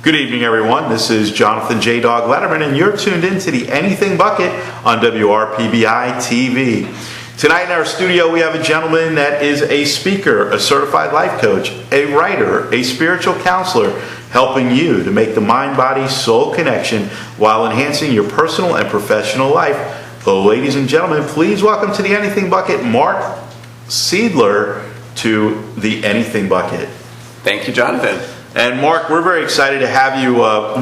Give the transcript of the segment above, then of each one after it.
Good evening, everyone. This is Jonathan J. Dog Letterman, and you're tuned in to the Anything Bucket on WRPBI TV. Tonight in our studio, we have a gentleman that is a speaker, a certified life coach, a writer, a spiritual counselor, helping you to make the mind-body-soul connection while enhancing your personal and professional life. So, ladies and gentlemen, please welcome to the Anything Bucket, Mark Siedler, to the Anything Bucket. Thank you, Jonathan. And Mark, we're very excited to have you.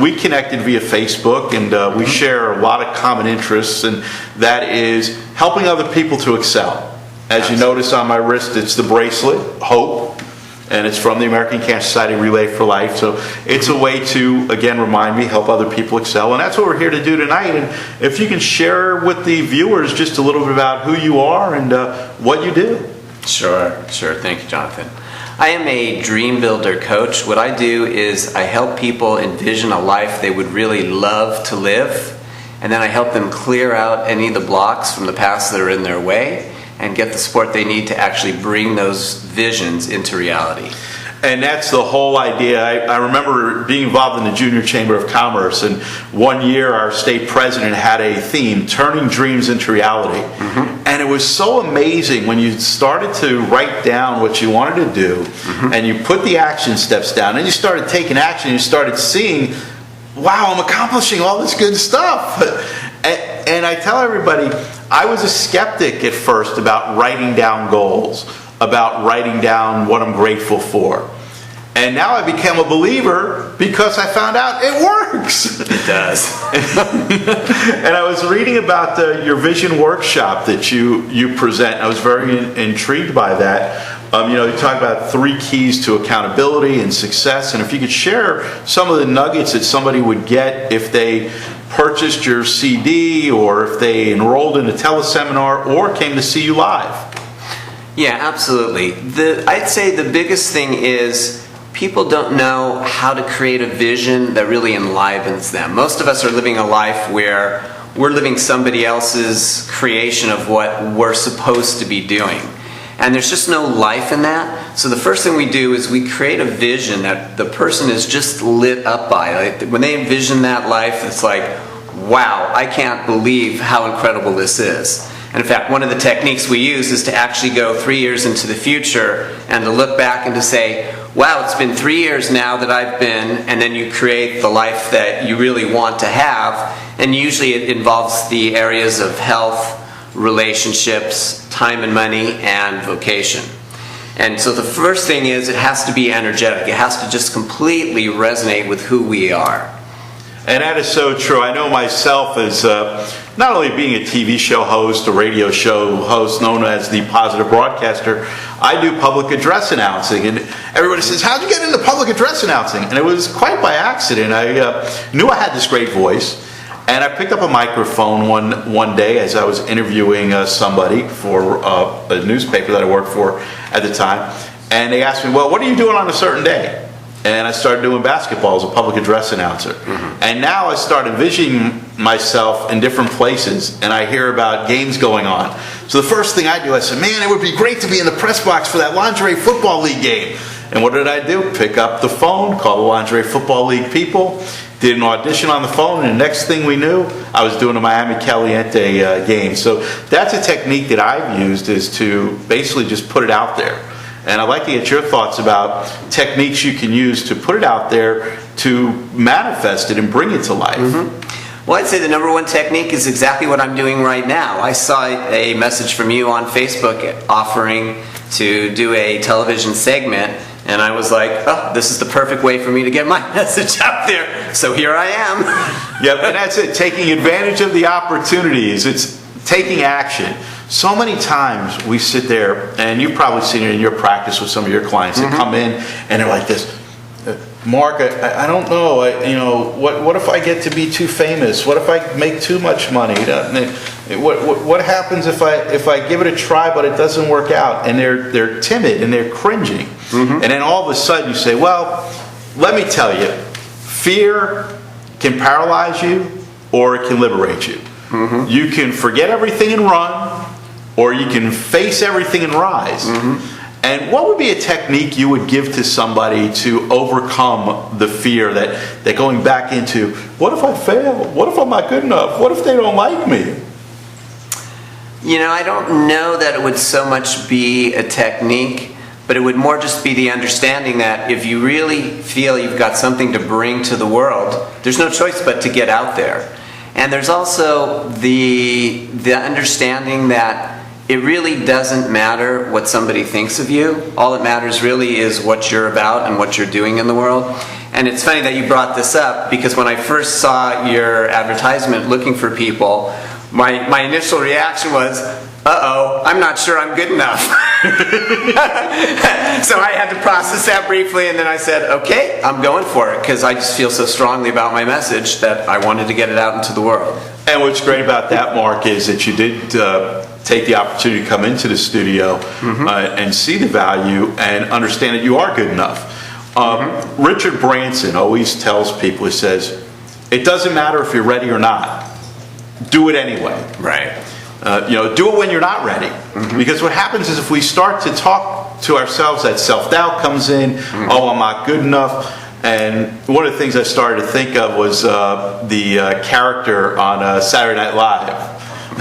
We connected via Facebook, and we share a lot of common interests, and that is helping other people to excel. As you notice on my wrist, it's the bracelet, Hope, and it's from the American Cancer Society Relay for Life. So it's a way to, again, remind me, help other people excel, and that's what we're here to do tonight. And if you can share with the viewers just a little bit about who you are and what you do. Sure. Thank you, Jonathan. I am a dream builder coach. What I do is I help people envision a life they would really love to live, and then I help them clear out any of the blocks from the past that are in their way and get the support they need to actually bring those visions into reality. And that's the whole idea. I remember being involved in the Junior Chamber of Commerce, and one year our state president had a theme, turning dreams into reality. And it was so amazing when you started to write down what you wanted to do, and you put the action steps down, and you started taking action, you started seeing, wow, I'm accomplishing all this good stuff. And I tell everybody, I was a skeptic at first about writing down goals, about writing down what I'm grateful for. And now I became a believer because I found out it works. It does. And I was reading about your vision workshop that you present. I was very intrigued by that. You talk about 3 keys to accountability and success. And if you could share some of the nuggets that somebody would get if they purchased your CD, or if they enrolled in a teleseminar, or came to see you live. Yeah, absolutely. I'd say the biggest thing is people don't know how to create a vision that really enlivens them. Most of us are living a life where we're living somebody else's creation of what we're supposed to be doing. And there's just no life in that. So the first thing we do is we create a vision that the person is just lit up by. Like, when they envision that life, it's like, wow, I can't believe how incredible this is. And in fact, one of the techniques we use is to actually go 3 years into the future and to look back and to say, wow, it's been 3 years now that I've been, and then you create the life that you really want to have. And usually it involves the areas of health, relationships, time and money, and vocation. And so the first thing is it has to be energetic. It has to just completely resonate with who we are. And that is so true. I know myself as not only being a TV show host, a radio show host known as the Positive Broadcaster, I do public address announcing. And everybody says, how'd you get into public address announcing? And it was quite by accident. I knew I had this great voice. And I picked up a microphone one day as I was interviewing somebody for a newspaper that I worked for at the time. And they asked me, well, what are you doing on a certain day? And I started doing basketball as a public address announcer. And now I start envisioning myself in different places, and I hear about games going on. So the first thing I do, I said, man, it would be great to be in the press box for that Lingerie Football League game. And what did I do? Pick up the phone, call the Lingerie Football League people, did an audition on the phone, and the next thing we knew, I was doing a Miami Caliente game. So that's a technique that I've used, is to basically just put it out there. And I'd like to get your thoughts about techniques you can use to put it out there, to manifest it and bring it to life. Well, I'd say the number one technique is exactly what I'm doing right now. I saw a message from you on Facebook offering to do a television segment, and I was like, oh, this is the perfect way for me to get my message out there. So here I am. Yep, and that's it, taking advantage of the opportunities. It's taking action. So many times we sit there, and you've probably seen it in your practice with some of your clients that come in and they're like this, Mark, I don't know, what if I get to be too famous? What if I make too much money? What happens if I give it a try but it doesn't work out? And they're timid and they're cringing. And then all of a sudden you say, well, let me tell you, fear can paralyze you or it can liberate you. You can forget everything and run, or you can face everything and rise. And what would be a technique you would give to somebody to overcome the fear that going back into, what if I fail? What if I'm not good enough? What if they don't like me? I don't know that it would so much be a technique, but it would more just be the understanding that if you really feel you've got something to bring to the world, there's no choice but to get out there. And there's also the understanding that it really doesn't matter what somebody thinks of you. All that matters really is what you're about and what you're doing in the world. And it's funny that you brought this up, because when I first saw your advertisement looking for people, my initial reaction was, uh-oh, I'm not sure I'm good enough. So I had to process that briefly, and then I said, okay, I'm going for it, because I just feel so strongly about my message that I wanted to get it out into the world. And what's great about that, Mark, is that you did take the opportunity to come into the studio and see the value and understand that you are good enough. Richard Branson always tells people, he says, it doesn't matter if you're ready or not. Do it anyway. Right. Do it when you're not ready. Because what happens is if we start to talk to ourselves, that self-doubt comes in. Oh, I'm not good enough. And one of the things I started to think of was the character on Saturday Night Live.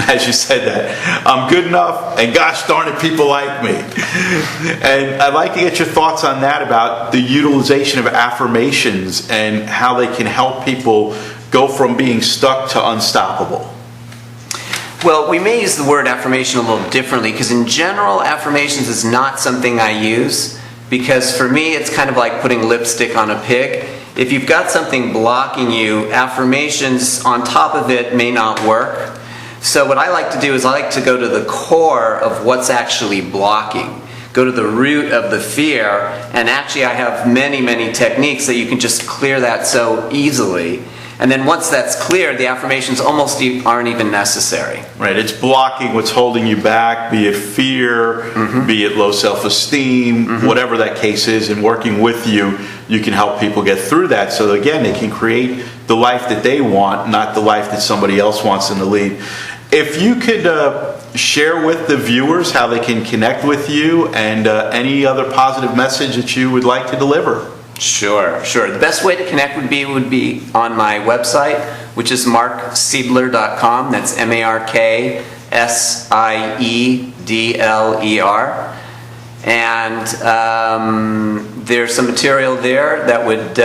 As you said that, I'm good enough, and gosh darn it, people like me. And I'd like to get your thoughts on that, about the utilization of affirmations and how they can help people go from being stuck to unstoppable. Well, we may use the word affirmation a little differently, because in general, affirmations is not something I use, because for me it's kind of like putting lipstick on a pig. If you've got something blocking you, affirmations on top of it may not work. So what I like to do is I like to go to the core of what's actually blocking. Go to the root of the fear, and actually I have many, many techniques that you can just clear that so easily. And then once that's cleared, the affirmations almost aren't even necessary. Right, it's blocking what's holding you back, be it fear, be it low self-esteem, whatever that case is, and working with you, you can help people get through that, so again, they can create the life that they want, not the life that somebody else wants them to lead. If you could share with the viewers how they can connect with you and any other positive message that you would like to deliver. Sure. The best way to connect would be on my website, which is marksiedler.com. That's MarkSiedler. And there's some material there that would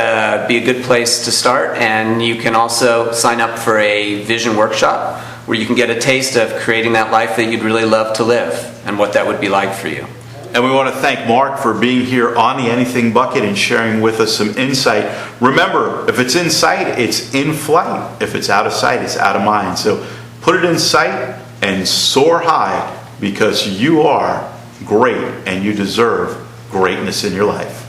be a good place to start. And you can also sign up for a vision workshop where you can get a taste of creating that life that you'd really love to live and what that would be like for you. And we want to thank Mark for being here on the Anything Bucket and sharing with us some insight. Remember, if it's in sight, it's in flight. If it's out of sight, it's out of mind. So put it in sight and soar high, because you are great and you deserve greatness in your life.